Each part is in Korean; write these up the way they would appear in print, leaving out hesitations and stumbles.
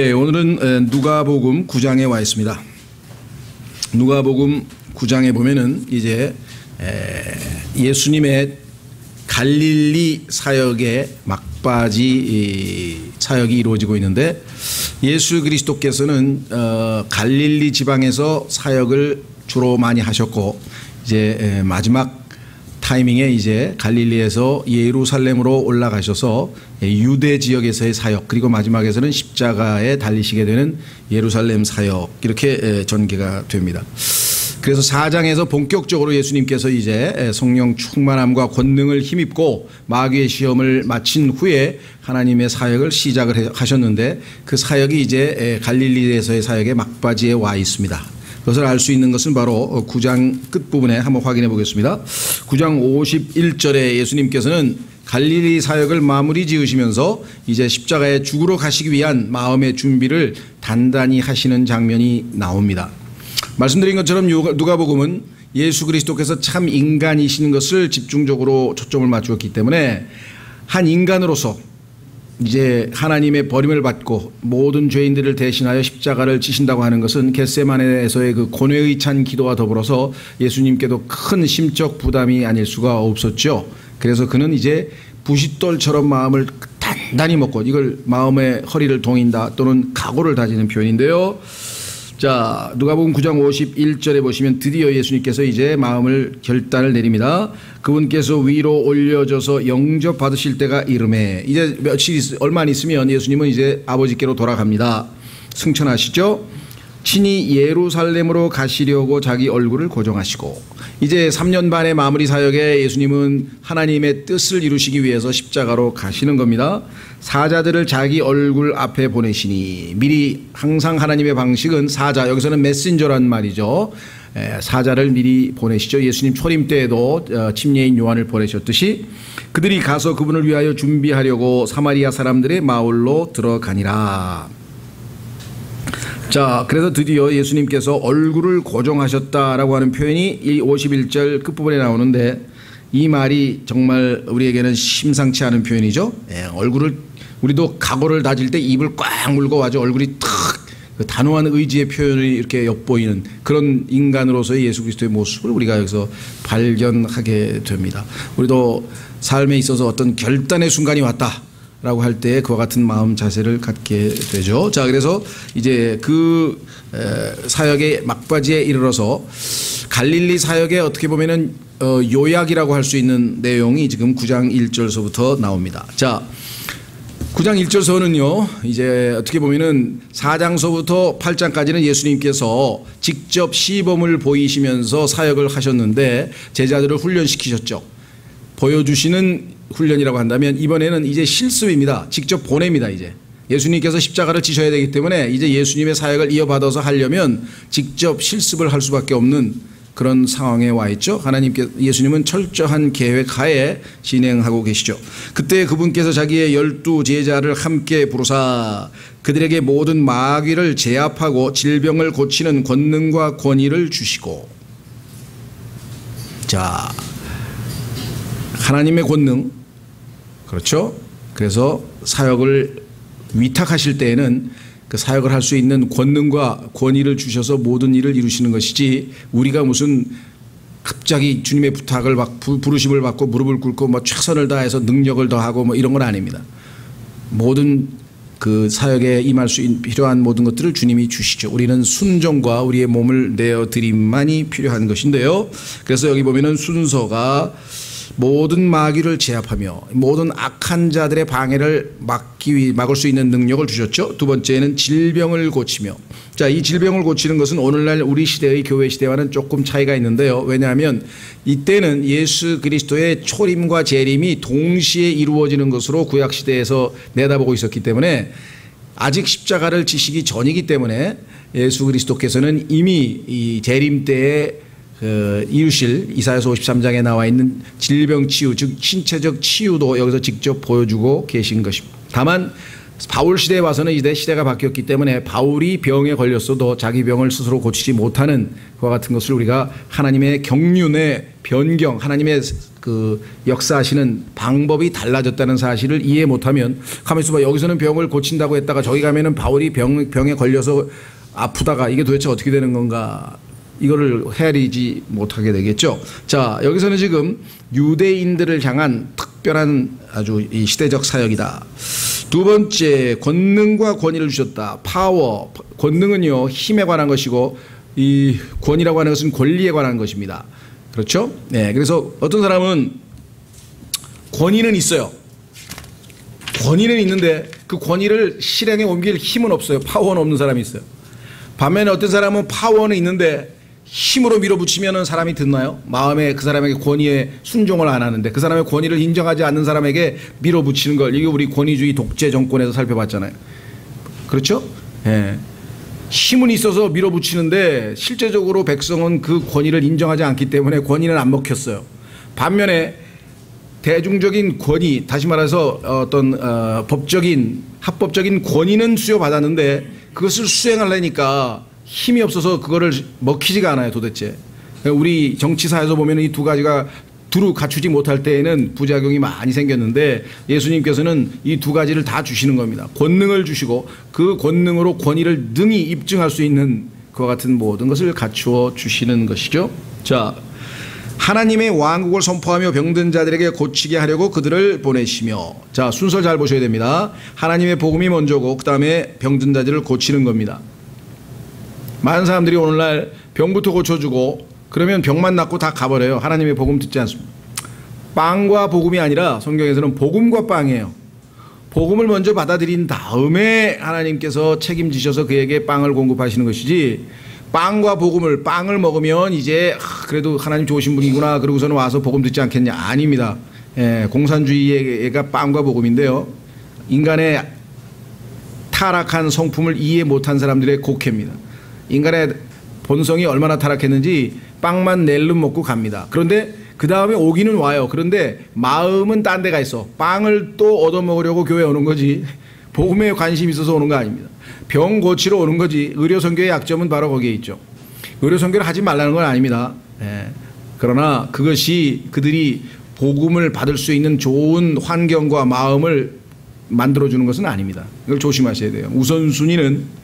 네, 오늘은 누가복음 9장에 와 있습니다. 누가복음 9장에 보면은 이제 예수님의 갈릴리 사역의 막바지 사역이 이루어지고 있는데, 예수 그리스도께서는 갈릴리 지방에서 사역을 주로 많이 하셨고, 이제 마지막 타이밍에 이제 갈릴리에서 예루살렘으로 올라가셔서 유대 지역에서의 사역, 그리고 마지막에서는 십자가에 달리시게 되는 예루살렘 사역, 이렇게 전개가 됩니다. 그래서 4장에서 본격적으로 예수님께서 이제 성령 충만함과 권능을 힘입고 마귀의 시험을 마친 후에 하나님의 사역을 시작을 하셨는데, 그 사역이 이제 갈릴리에서의 사역의 막바지에 와 있습니다. 그것을 알 수 있는 것은 바로 9장 끝부분에 한번 확인해 보겠습니다. 9장 51절에 예수님께서는 갈릴리 사역을 마무리 지으시면서 이제 십자가에 죽으러 가시기 위한 마음의 준비를 단단히 하시는 장면이 나옵니다. 말씀드린 것처럼 누가복음은 예수 그리스도께서 참 인간이신 것을 집중적으로 초점을 맞추었기 때문에, 한 인간으로서 이제 하나님의 버림을 받고 모든 죄인들을 대신하여 십자가를 지신다고 하는 것은 겟세마네에서의 그 고뇌의 찬 기도와 더불어서 예수님께도 큰 심적 부담이 아닐 수가 없었죠. 그래서 그는 이제 부싯돌처럼 마음을 단단히 먹고, 이걸 마음의 허리를 동인다 또는 각오를 다지는 표현인데요. 자, 누가복음 9장 51절에 보시면 드디어 예수님께서 이제 마음을 결단을 내립니다. 그분께서 위로 올려져서 영접 받으실 때가 이르매, 이제 얼마 안 있으면 예수님은 이제 아버지께로 돌아갑니다. 승천하시죠. 친히 예루살렘으로 가시려고 자기 얼굴을 고정하시고, 이제 3년 반의 마무리 사역에 예수님은 하나님의 뜻을 이루시기 위해서 십자가로 가시는 겁니다. 사자들을 자기 얼굴 앞에 보내시니, 미리 항상 하나님의 방식은 사자, 여기서는 메신저란 말이죠. 사자를 미리 보내시죠. 예수님 초림 때에도 침례인 요한을 보내셨듯이 그들이 가서 그분을 위하여 준비하려고 사마리아 사람들의 마을로 들어가니라. 자, 그래서 드디어 예수님께서 얼굴을 고정하셨다라고 하는 표현이 이 51절 끝부분에 나오는데, 이 말이 정말 우리에게는 심상치 않은 표현이죠. 얼굴을, 우리도 각오를 다질 때 입을 꽉 물고 아주 얼굴이 탁, 그 단호한 의지의 표현이 이렇게 엿보이는 그런 인간으로서의 예수 그리스도의 모습을 우리가 여기서 발견하게 됩니다. 우리도 삶에 있어서 어떤 결단의 순간이 왔다 라고 할 때 그와 같은 마음 자세를 갖게 되죠. 자, 그래서 이제 그 사역의 막바지에 이르러서 갈릴리 사역에 어떻게 보면은 요약이라고 할 수 있는 내용이 지금 9장 1절서부터 나옵니다. 자, 9장 1절서는요, 이제 어떻게 보면은 4장서부터 8장까지는 예수님께서 직접 시범을 보이시면서 사역을 하셨는데 제자들을 훈련시키셨죠. 보여주시는 훈련이라고 한다면, 이번에는 이제 실습입니다. 직접 보냅니다. 이제 예수님께서 십자가를 지셔야 되기 때문에 이제 예수님의 사역을 이어받아서 하려면 직접 실습을 할 수밖에 없는 그런 상황에 와 있죠. 예수님은 철저한 계획 하에 진행하고 계시죠. 그때 그분께서 자기의 12 제자를 함께 부르사 그들에게 모든 마귀를 제압하고 질병을 고치는 권능과 권위를 주시고, 자, 하나님의 권능, 그렇죠? 그래서 사역을 위탁하실 때에는 그 사역을 할 수 있는 권능과 권위를 주셔서 모든 일을 이루시는 것이지, 우리가 무슨 갑자기 주님의 부탁을 부르심을 받고 무릎을 꿇고 뭐 최선을 다해서 능력을 더하고 뭐 이런 건 아닙니다. 모든 그 사역에 임할 수 필요한 모든 것들을 주님이 주시죠. 우리는 순종과 우리의 몸을 내어 드림만이 필요한 것인데요. 그래서 여기 보면은 순서가 모든 마귀를 제압하며 모든 악한 자들의 방해를 막을 수 있는 능력을 주셨죠. 두 번째는 질병을 고치며, 자, 이 질병을 고치는 것은 오늘날 우리 시대의 교회 시대와는 조금 차이가 있는데요. 왜냐하면 이때는 예수 그리스도의 초림과 재림이 동시에 이루어지는 것으로 구약 시대에서 내다보고 있었기 때문에, 아직 십자가를 지시기 전이기 때문에 예수 그리스도께서는 이미 이 재림 때에 이루실 이사야서 53장에 나와 있는 질병 치유, 즉 신체적 치유도 여기서 직접 보여주고 계신 것입니다. 다만 바울 시대에 와서는 이제 시대가 바뀌었기 때문에 바울이 병에 걸렸어도 자기 병을 스스로 고치지 못하는 그와 같은 것을 우리가 하나님의 경륜의 변경, 하나님의 그 역사하시는 방법이 달라졌다는 사실을 이해 못하면, 가만히 있어봐, 여기서는 병을 고친다고 했다가 저기 가면은 바울이 병에 걸려서 아프다가 이게 도대체 어떻게 되는 건가, 이거를 헤아리지 못하게 되겠죠. 자, 여기서는 지금 유대인들을 향한 특별한 아주 이 시대적 사역이다. 두 번째, 권능과 권위를 주셨다. 파워, 권능은요 힘에 관한 것이고, 이 권위라고 하는 것은 권리에 관한 것입니다. 그렇죠? 네, 그래서 어떤 사람은 권위는 있어요. 권위는 있는데 그 권위를 실행에 옮길 힘은 없어요. 파워는 없는 사람이 있어요. 반면에 어떤 사람은 파워는 있는데 힘으로 밀어붙이면 사람이 듣나요? 마음에 그 사람에게 권위에 순종을 안 하는데 그 사람의 권위를 인정하지 않는 사람에게 밀어붙이는 걸, 이게 우리 권위주의 독재 정권에서 살펴봤잖아요. 그렇죠? 예. 힘은 있어서 밀어붙이는데 실제적으로 백성은 그 권위를 인정하지 않기 때문에 권위는 안 먹혔어요. 반면에 대중적인 권위, 다시 말해서 어떤 법적인 합법적인 권위는 수여받았는데 그것을 수행하려니까 힘이 없어서 그거를 먹히지가 않아요, 도대체. 우리 정치사에서 보면 이 두 가지가 두루 갖추지 못할 때에는 부작용이 많이 생겼는데, 예수님께서는 이 두 가지를 다 주시는 겁니다. 권능을 주시고 그 권능으로 권위를 능히 입증할 수 있는 그와 같은 모든 것을 갖추어 주시는 것이죠. 자, 하나님의 왕국을 선포하며 병든 자들에게 고치게 하려고 그들을 보내시며. 자, 순서 잘 보셔야 됩니다. 하나님의 복음이 먼저고 그 다음에 병든 자들을 고치는 겁니다. 많은 사람들이 오늘날 병부터 고쳐주고 그러면 병만 낫고 다 가버려요. 하나님의 복음 듣지 않습니다. 빵과 복음이 아니라 성경에서는 복음과 빵이에요. 복음을 먼저 받아들인 다음에 하나님께서 책임지셔서 그에게 빵을 공급하시는 것이지, 빵과 복음을, 빵을 먹으면 이제 그래도 하나님 좋으신 분이구나 그러고서는 와서 복음 듣지 않겠냐. 아닙니다. 예, 공산주의가 빵과 복음인데요, 인간의 타락한 성품을 이해 못한 사람들의 곡해입니다. 인간의 본성이 얼마나 타락했는지 빵만 낼름 먹고 갑니다. 그런데 그 다음에 오기는 와요. 그런데 마음은 딴 데가 있어. 빵을 또 얻어먹으려고 교회에 오는 거지 복음에 관심이 있어서 오는 거 아닙니다. 병 고치러 오는 거지. 의료선교의 약점은 바로 거기에 있죠. 의료선교를 하지 말라는 건 아닙니다. 그러나 그것이 그들이 복음을 받을 수 있는 좋은 환경과 마음을 만들어주는 것은 아닙니다. 이걸 조심하셔야 돼요. 우선순위는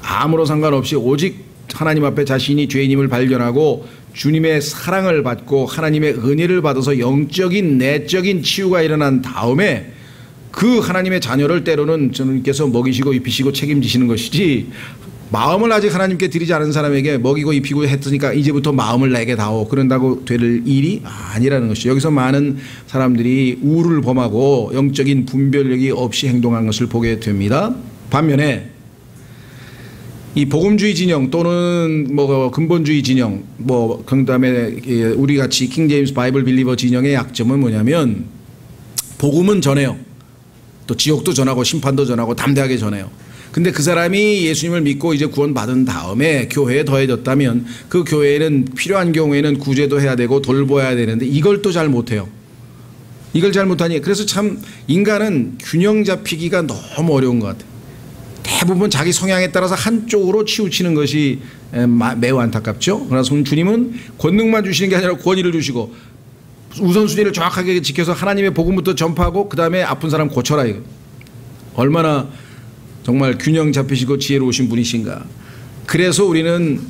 아무런 상관없이 오직 하나님 앞에 자신이 죄인임을 발견하고 주님의 사랑을 받고 하나님의 은혜를 받아서 영적인 내적인 치유가 일어난 다음에 그 하나님의 자녀를 때로는 주님께서 먹이시고 입히시고 책임지시는 것이지, 마음을 아직 하나님께 드리지 않은 사람에게 먹이고 입히고 했으니까 이제부터 마음을 내게 다오 그런다고 될 일이 아니라는 것이죠. 여기서 많은 사람들이 우를 범하고 영적인 분별력이 없이 행동한 것을 보게 됩니다. 반면에 이 복음주의 진영 또는 뭐 근본주의 진영, 뭐 그다음에 우리 같이 킹제임스 바이블 빌리버 진영의 약점은 뭐냐면, 복음은 전해요. 또 지옥도 전하고 심판도 전하고 담대하게 전해요. 근데 그 사람이 예수님을 믿고 이제 구원받은 다음에 교회에 더해졌다면 그 교회에는 필요한 경우에는 구제도 해야 되고 돌보아야 되는데 이걸 또 잘 못해요. 이걸 잘 못하니, 그래서 참 인간은 균형 잡히기가 너무 어려운 것 같아요. 대부분 자기 성향에 따라서 한쪽으로 치우치는 것이 매우 안타깝죠. 그러나 주님은 권능만 주시는 게 아니라 권위를 주시고 우선순위를 정확하게 지켜서 하나님의 복음부터 전파하고 그 다음에 아픈 사람 고쳐라. 이거 얼마나 정말 균형 잡히시고 지혜로우신 분이신가. 그래서 우리는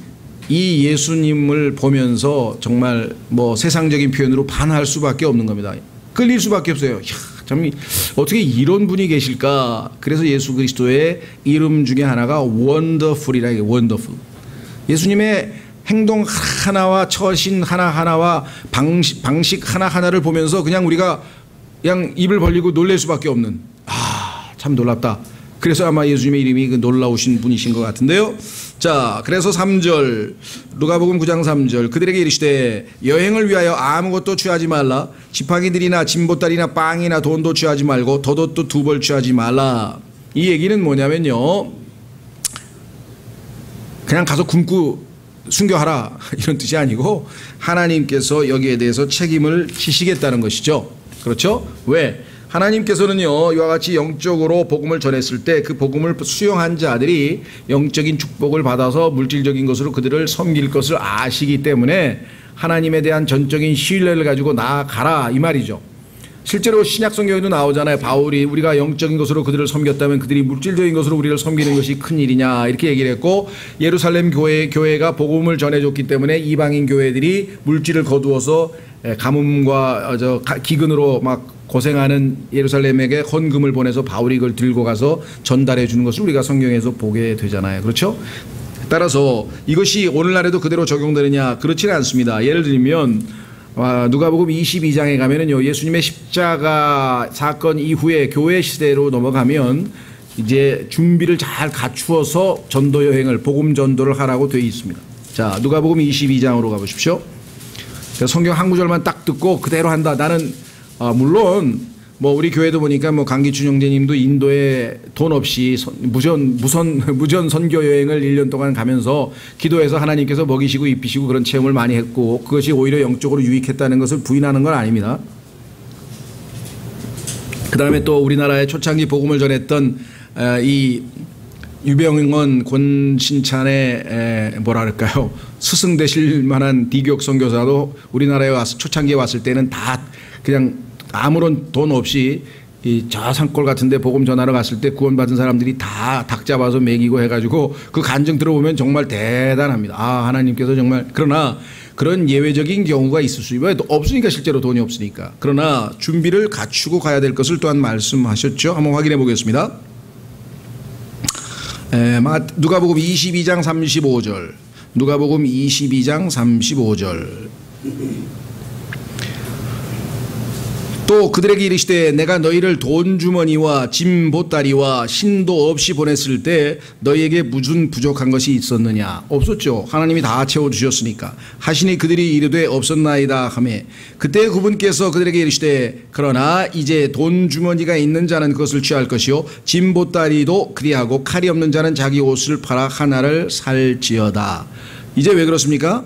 이 예수님을 보면서 정말 뭐 세상적인 표현으로 반할 수밖에 없는 겁니다. 끌릴 수밖에 없어요. 참 어떻게 이런 분이 계실까. 그래서 예수 그리스도의 이름 중에 하나가 원더풀이라. 이게 원더풀. 예수님의 행동 하나와 처신 하나하나와 방식 하나하나를 보면서 그냥 우리가 그냥 입을 벌리고 놀랄 수밖에 없는, 참 놀랍다. 그래서 아마 예수님의 이름이 그 놀라우신 분이신 것 같은데요. 자, 그래서 3절, 누가복음 9장 3절, 그들에게 이르시되 여행을 위하여 아무것도 취하지 말라. 지팡이들이나 진보다리나 빵이나 돈도 취하지 말고 덧옷도 2벌 취하지 말라. 이 얘기는 뭐냐면요, 그냥 가서 굶고 순교하라 이런 뜻이 아니고 하나님께서 여기에 대해서 책임을 지시겠다는 것이죠. 그렇죠? 왜? 하나님께서는요, 이와 같이 영적으로 복음을 전했을 때 그 복음을 수용한 자들이 영적인 축복을 받아서 물질적인 것으로 그들을 섬길 것을 아시기 때문에 하나님에 대한 전적인 신뢰를 가지고 나아가라 이 말이죠. 실제로 신약 성경에도 나오잖아요. 바울이 우리가 영적인 것으로 그들을 섬겼다면 그들이 물질적인 것으로 우리를 섬기는 것이 큰일이냐 이렇게 얘기를 했고, 예루살렘 교회가 복음을 전해줬기 때문에 이방인 교회들이 물질을 거두어서 가뭄과 기근으로 막 고생하는 예루살렘에게 헌금을 보내서 바울이 그걸 들고 가서 전달해 주는 것을 우리가 성경에서 보게 되잖아요. 그렇죠? 따라서 이것이 오늘날에도 그대로 적용되느냐, 그렇지는 않습니다. 예를 들면 누가복음 22장에 가면은요, 예수님의 십자가 사건 이후에 교회 시대로 넘어가면 이제 준비를 잘 갖추어서 전도 여행을, 복음 전도를 하라고 되어 있습니다. 자, 누가복음 22장으로 가보십시오. 성경 한 구절만 딱 듣고 그대로 한다. 나는 물론 뭐 우리 교회도 보니까 뭐 강기춘 형제님도 인도에 돈 없이 무전 선교 여행을 1년 동안 가면서 기도해서 하나님께서 먹이시고 입히시고 그런 체험을 많이 했고, 그것이 오히려 영적으로 유익했다는 것을 부인하는 건 아닙니다. 그 다음에 또 우리나라의 초창기 복음을 전했던 이 유병원 권신찬의 뭐랄까요, 스승 되실 만한 디교육 선교사도 우리나라에 와서 초창기에 왔을 때는 다 그냥 아무런 돈 없이 저 산골 같은데 복음 전하러 갔을 때 구원받은 사람들이 다 닭 잡아서 먹이고 해가지고 그 간증 들어보면 정말 대단합니다. 아, 하나님께서 정말. 그러나 그런 예외적인 경우가 있을 수 있어요. 없으니까, 실제로 돈이 없으니까. 그러나 준비를 갖추고 가야 될 것을 또한 말씀하셨죠. 한번 확인해 보겠습니다. 누가복음 22장 35절. 누가복음 22장 35절. 또 그들에게 이르시되 내가 너희를 돈 주머니와 짐 보따리와 신도 없이 보냈을 때 너희에게 무슨 부족한 것이 있었느냐? 없었죠. 하나님이 다 채워주셨으니까. 하시니 그들이 이르되 없었나이다 하매, 그때 그분께서 그들에게 이르시되 그러나 이제 돈 주머니가 있는 자는 그것을 취할 것이요 짐 보따리도 그리하고 칼이 없는 자는 자기 옷을 팔아 하나를 살지어다. 이제 왜 그렇습니까?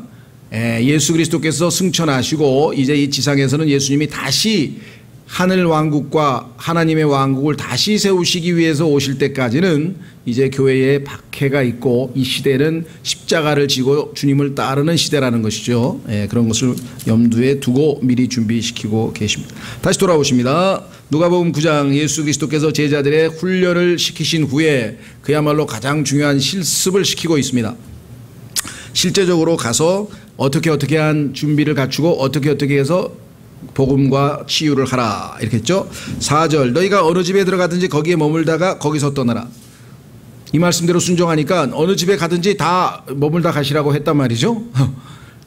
예수 그리스도께서 승천하시고 이제 이 지상에서는 예수님이 다시 하늘 왕국과 하나님의 왕국을 다시 세우시기 위해서 오실 때까지는 이제 교회에 박해가 있고, 이 시대는 십자가를 지고 주님을 따르는 시대라는 것이죠. 그런 것을 염두에 두고 미리 준비시키고 계십니다. 다시 돌아오십니다. 누가복음 9장, 예수 그리스도께서 제자들의 훈련을 시키신 후에 그야말로 가장 중요한 실습을 시키고 있습니다. 실제적으로 가서 어떻게 한 준비를 갖추고 어떻게 해서 복음과 치유를 하라 이렇게 했죠. 4절, 너희가 어느 집에 들어가든지 거기에 머물다가 거기서 떠나라. 이 말씀대로 순종하니까 어느 집에 가든지 다 머물다 가시라고 했단 말이죠.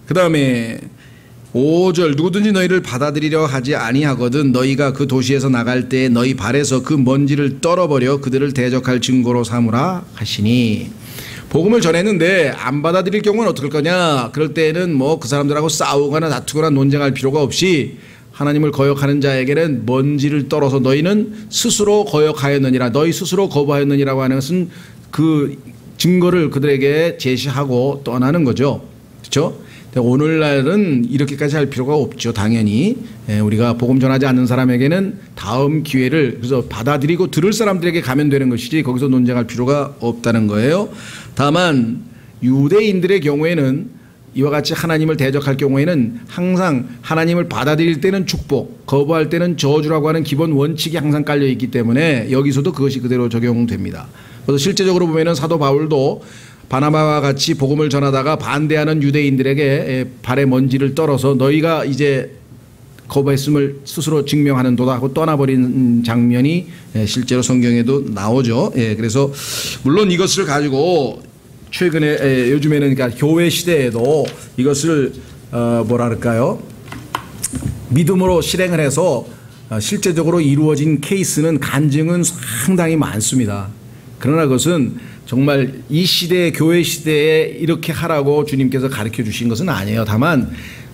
그 다음에 5절, 누구든지 너희를 받아들이려 하지 아니하거든 너희가 그 도시에서 나갈 때 너희 발에서 그 먼지를 떨어버려 그들을 대적할 증거로 삼으라 하시니. 복음을 전했는데 안 받아들일 경우는 어떨 거냐? 그럴 때는 뭐 그 사람들하고 싸우거나 다투거나 논쟁할 필요가 없이 하나님을 거역하는 자에게는 먼지를 떨어서 너희는 스스로 거역하였느니라, 너희 스스로 거부하였느니라고 하는 것은 그 증거를 그들에게 제시하고 떠나는 거죠. 그렇죠? 오늘날은 이렇게까지 할 필요가 없죠. 당연히 우리가 복음 전하지 않는 사람에게는 다음 기회를 그래서 받아들이고 들을 사람들에게 가면 되는 것이지 거기서 논쟁할 필요가 없다는 거예요. 다만 유대인들의 경우에는 이와 같이 하나님을 대적할 경우에는 항상 하나님을 받아들일 때는 축복, 거부할 때는 저주라고 하는 기본 원칙이 항상 깔려 있기 때문에 여기서도 그것이 그대로 적용됩니다. 그래서 실제적으로 보면은 사도 바울도 바나바와 같이 복음을 전하다가 반대하는 유대인들에게 발에 먼지를 떨어서 너희가 이제 거부했음을 스스로 증명하는도다 하고 떠나버린 장면이 실제로 성경에도 나오죠. 그래서 물론 이것을 가지고 최근에 요즘에는 그러니까 교회 시대에도 이것을 뭐랄까요, 믿음으로 실행을 해서 실제적으로 이루어진 케이스는 간증은 상당히 많습니다. 그러나 그것은 정말 이 시대의 교회 시대에 이렇게 하라고 주님께서 가르쳐 주신 것은 아니에요. 다만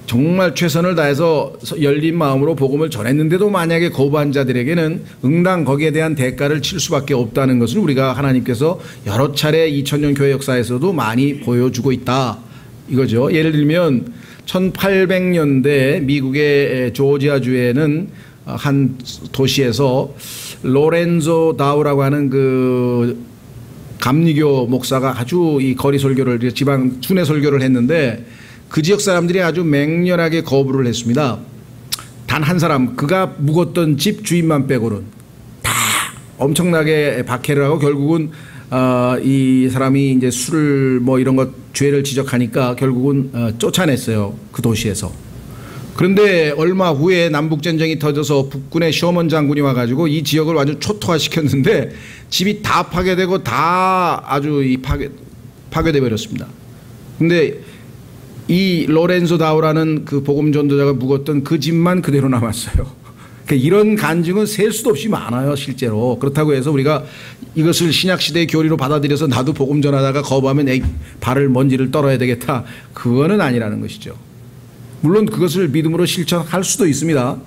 정말 최선을 다해서 열린 마음으로 복음을 전했는데도 만약에 거부한 자들에게는 응당 거기에 대한 대가를 칠 수밖에 없다는 것을 우리가 하나님께서 여러 차례 2000년 교회 역사에서도 많이 보여주고 있다 이거죠. 예를 들면 1800년대 미국의 조지아주에는 한 도시에서 로렌조 다우라고 하는 그 감리교 목사가 아주 이 거리 설교를 지방 순회 설교를 했는데 그 지역 사람들이 아주 맹렬하게 거부를 했습니다. 단 한 사람 그가 묵었던 집 주인만 빼고는 다 엄청나게 박해를 하고 결국은 이 사람이 이제 술을 뭐 이런 것 죄를 지적하니까 결국은 쫓아냈어요. 그 도시에서. 그런데 얼마 후에 남북전쟁이 터져서 북군의 쇼먼 장군이 와가지고 이 지역을 완전 초토화시켰는데 집이 다 파괴되고 다 아주 파괴돼 버렸습니다. 근데 이 로렌조 다우라는 그 복음 전도자가 묵었던 그 집만 그대로 남았어요. 그러니까 이런 간증은 셀 수도 없이 많아요, 실제로. 그렇다고 해서 우리가 이것을 신약시대의 교리로 받아들여서 나도 복음 전하다가 거부하면 에이, 발을 먼지를 떨어야 되겠다. 그거는 아니라는 것이죠. 물론 그것을 믿음으로 실천할 수도 있습니다.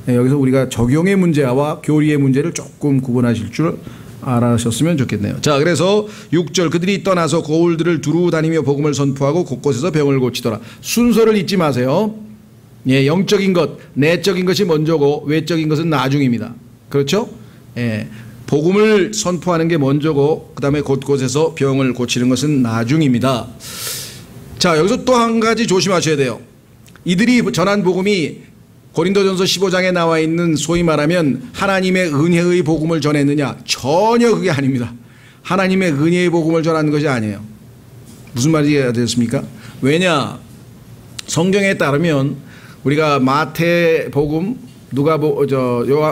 여기서 우리가 적용의 문제와 교리의 문제를 조금 구분하실 줄 알아셨으면 좋겠네요. 자, 그래서 6절 그들이 떠나서 고을들을 두루 다니며 복음을 선포하고 곳곳에서 병을 고치더라. 순서를 잊지 마세요. 예, 영적인 것, 내적인 것이 먼저고 외적인 것은 나중입니다. 그렇죠? 예, 복음을 선포하는 게 먼저고 그 다음에 곳곳에서 병을 고치는 것은 나중입니다. 자, 여기서 또 한 가지 조심하셔야 돼요. 이들이 전한 복음이 고린도전서 15장에 나와 있는 소위 말하면 하나님의 은혜의 복음을 전했느냐? 전혀 그게 아닙니다. 하나님의 은혜의 복음을 전하는 것이 아니에요. 무슨 말이 되겠습니까? 왜냐? 성경에 따르면 우리가 마태복음,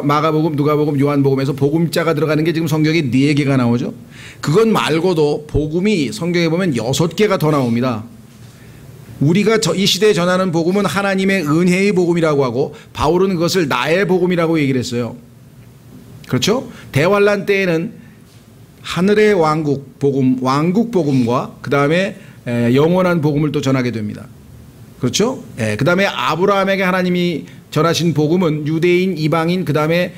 마가복음, 누가복음, 요한복음에서 복음자가 들어가는 게 지금 성경에 4개가 나오죠. 그것 말고도 복음이 성경에 보면 6개가 더 나옵니다. 우리가 이 시대에 전하는 복음은 하나님의 은혜의 복음이라고 하고 바울은 그것을 나의 복음이라고 얘기를 했어요. 그렇죠? 대환란 때에는 하늘의 왕국 복음, 왕국 복음과 그 다음에 영원한 복음을 또 전하게 됩니다. 그렇죠? 그 다음에 아브라함에게 하나님이 전하신 복음은 유대인, 이방인, 그 다음에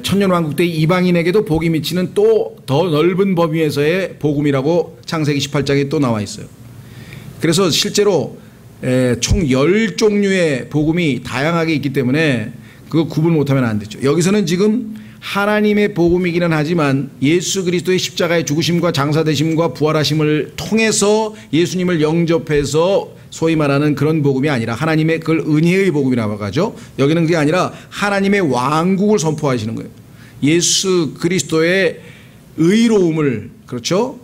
천년왕국 때 이방인에게도 복이 미치는 또 더 넓은 범위에서의 복음이라고 창세기 18장에 또 나와 있어요. 그래서 실제로 총 10종류의 복음이 다양하게 있기 때문에 그거 구분 못하면 안 되죠. 여기서는 지금 하나님의 복음이기는 하지만 예수 그리스도의 십자가의 죽으심과 장사되심과 부활하심을 통해서 예수님을 영접해서 소위 말하는 그런 복음이 아니라 하나님의 그걸 은혜의 복음이라고 하죠. 여기는 그게 아니라 하나님의 왕국을 선포하시는 거예요. 예수 그리스도의 의로움을 그렇죠?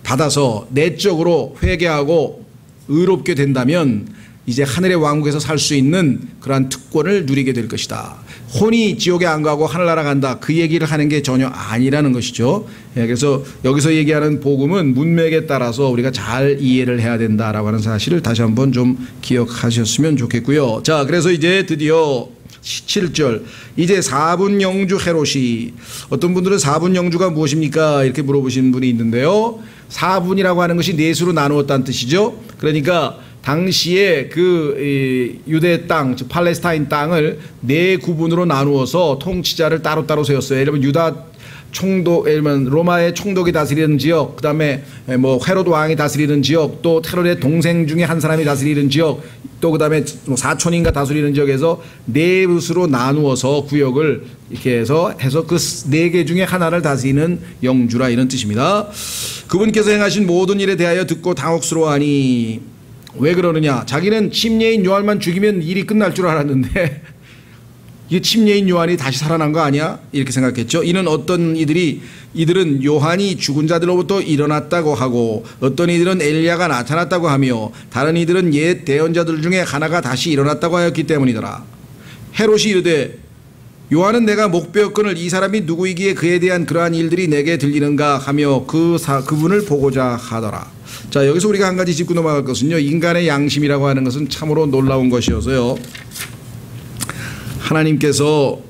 받아서 내적으로 회개하고 의롭게 된다면 이제 하늘의 왕국에서 살 수 있는 그러한 특권을 누리게 될 것이다. 혼이 지옥에 안 가고 하늘나라 간다. 그 얘기를 하는 게 전혀 아니라는 것이죠. 그래서 여기서 얘기하는 복음은 문맥에 따라서 우리가 잘 이해를 해야 된다라고 하는 사실을 다시 한번 좀 기억하셨으면 좋겠고요. 자, 그래서 이제 드디어 17절 이제 4분 영주 헤롯이 어떤 분들은 4분 영주가 무엇입니까? 이렇게 물어보시는 분이 있는데요. 4분이라고 하는 것이 넷으로 나누었다는 뜻이죠. 그러니까 당시에 그 유대 땅, 즉 팔레스타인 땅을 4구분으로 나누어서 통치자를 따로따로 세웠어요. 예를 들면 유다 총독, 예를 들면 로마의 총독이 다스리는 지역, 그 다음에 뭐 헤롯 왕이 다스리는 지역, 또 헤롯의 동생 중에 한 사람이 다스리는 지역, 또 그 다음에 사촌인가 다스리는 지역에서 4붓으로 나누어서 구역을 이렇게 해서 그 4개 중에 하나를 다스리는 영주라 이런 뜻입니다. 그분께서 행하신 모든 일에 대하여 듣고 당혹스러워하니 왜 그러느냐? 자기는 침례인 요한만 죽이면 일이 끝날 줄 알았는데 이 침례인 요한이 다시 살아난 거 아니야? 이렇게 생각했죠. 이는 어떤 이들은 요한이 죽은 자들로부터 일어났다고 하고 어떤 이들은 엘리야가 나타났다고 하며 다른 이들은 옛 대언자들 중에 하나가 다시 일어났다고 하였기 때문이더라. 헤롯이 이르되 요한은 내가 목베었거늘 이 사람이 누구이기에 그에 대한 그러한 일들이 내게 들리는가 하며 그분을 보고자 하더라. 자, 여기서 우리가 한 가지 짚고 넘어갈 것은요, 인간의 양심이라고 하는 것은 참으로 놀라운 것이어서요, 하나님께서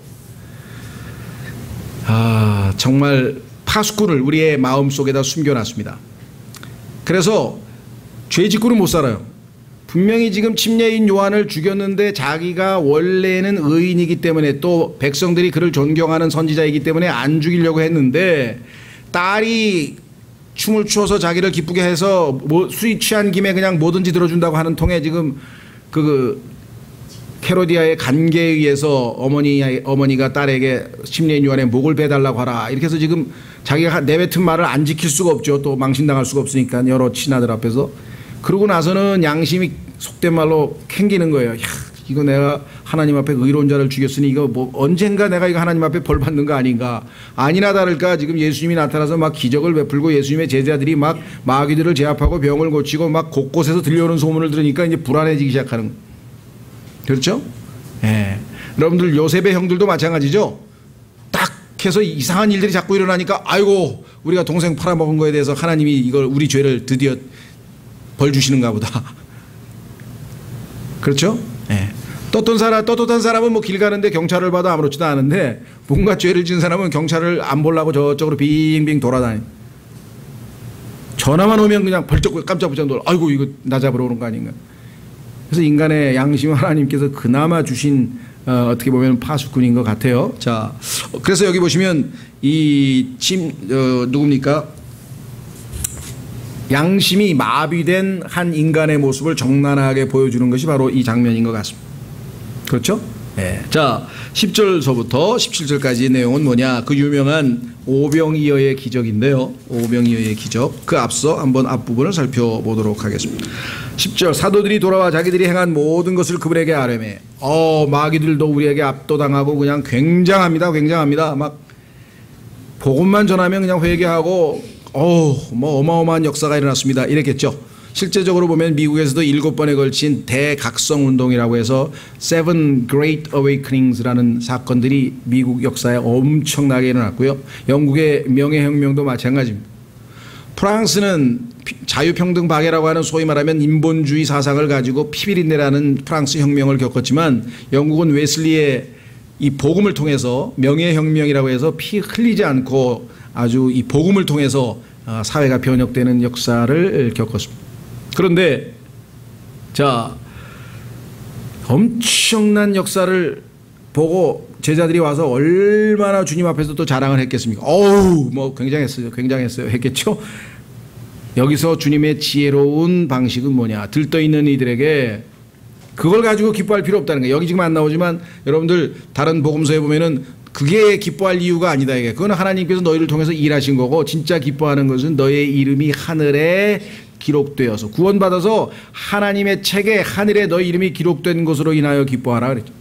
정말 파수꾼을 우리의 마음속에다 숨겨놨습니다. 그래서 죄 짓고는 못 살아요. 분명히 지금 침례인 요한을 죽였는데 자기가 원래는 의인이기 때문에 또 백성들이 그를 존경하는 선지자이기 때문에 안 죽이려고 했는데 딸이 춤을 추어서 자기를 기쁘게 해서 술이 취한 김에 그냥 뭐든지 들어준다고 하는 통에 지금 헤로디아의 간계에 의해서 어머니가 딸에게 심리의 유언에 목을 베달라고 하라. 이렇게 해서 지금 자기가 내뱉은 말을 안 지킬 수가 없죠. 또 망신당할 수가 없으니까 여러 친아들 앞에서. 그러고 나서는 양심이 속된 말로 캥기는 거예요. 야, 이거 내가 하나님 앞에 의로운 자를 죽였으니 이거 뭐 언젠가 내가 이거 하나님 앞에 벌 받는 거 아닌가. 아니나 다를까 지금 예수님이 나타나서 막 기적을 베풀고 예수님의 제자들이 막 마귀들을 제압하고 병을 고치고 막 곳곳에서 들려오는 소문을 들으니까 이제 불안해지기 시작하는 거예요. 그렇죠? 예. 여러분들 요셉의 형들도 마찬가지죠. 딱 해서 이상한 일들이 자꾸 일어나니까 아이고 우리가 동생 팔아먹은 거에 대해서 하나님이 이걸 우리 죄를 드디어 벌 주시는가 보다. 그렇죠? 예. 떳떳한 사람은 뭐 길 가는데 경찰을 봐도 아무렇지도 않은데 뭔가 죄를 지은 사람은 경찰을 안 보려고 저쪽으로 빙빙 돌아다니. 전화만 오면 그냥 벌쩍 깜짝깜짝 놀라. 아이고 이거 나 잡으러 오는 거 아닌가. 그래서 인간의 양심 하나님께서 그나마 주신 어떻게 보면 파수꾼인 것 같아요. 자, 그래서 여기 보시면 누굽니까? 양심이 마비된 한 인간의 모습을 적나라하게 보여주는 것이 바로 이 장면인 것 같습니다. 그렇죠? 네. 자, 10절서부터 17절까지의 내용은 뭐냐? 그 유명한 오병이어의 기적인데요. 오병이어의 기적. 그 앞서 한번 앞부분을 살펴보도록 하겠습니다. 10절 사도들이 돌아와 자기들이 행한 모든 것을 그분에게 아뢰매. 마귀들도 우리에게 압도당하고 그냥 굉장합니다. 막 복음만 전하면 그냥 회개하고 뭐 어마어마한 역사가 일어났습니다. 이랬겠죠. 실제적으로 보면 미국에서도 7번에 걸친 대각성 운동이라고 해서 Seven Great Awakenings라는 사건들이 미국 역사에 엄청나게 일어났고요. 영국의 명예혁명도 마찬가지입니다. 프랑스는 자유평등 박애라고 하는 소위 말하면 인본주의 사상을 가지고 피비린내라는 프랑스 혁명을 겪었지만 영국은 웨슬리의 이 복음을 통해서 명예혁명이라고 해서 피 흘리지 않고 아주 이 복음을 통해서 사회가 변혁되는 역사를 겪었습니다. 그런데 자 엄청난 역사를 보고 제자들이 와서 얼마나 주님 앞에서 또 자랑을 했겠습니까? 뭐 굉장했어요 했겠죠. 여기서 주님의 지혜로운 방식은 뭐냐? 들떠있는 이들에게 그걸 가지고 기뻐할 필요 없다는 거예요. 여기 지금 안 나오지만 여러분들 다른 복음서에 보면은 그게 기뻐할 이유가 아니다. 이게 그건 하나님께서 너희를 통해서 일하신 거고 진짜 기뻐하는 것은 너의 이름이 하늘에 기록되어서 구원받아서 하나님의 책에 하늘에 너희 이름이 기록된 것으로 인하여 기뻐하라 그랬죠.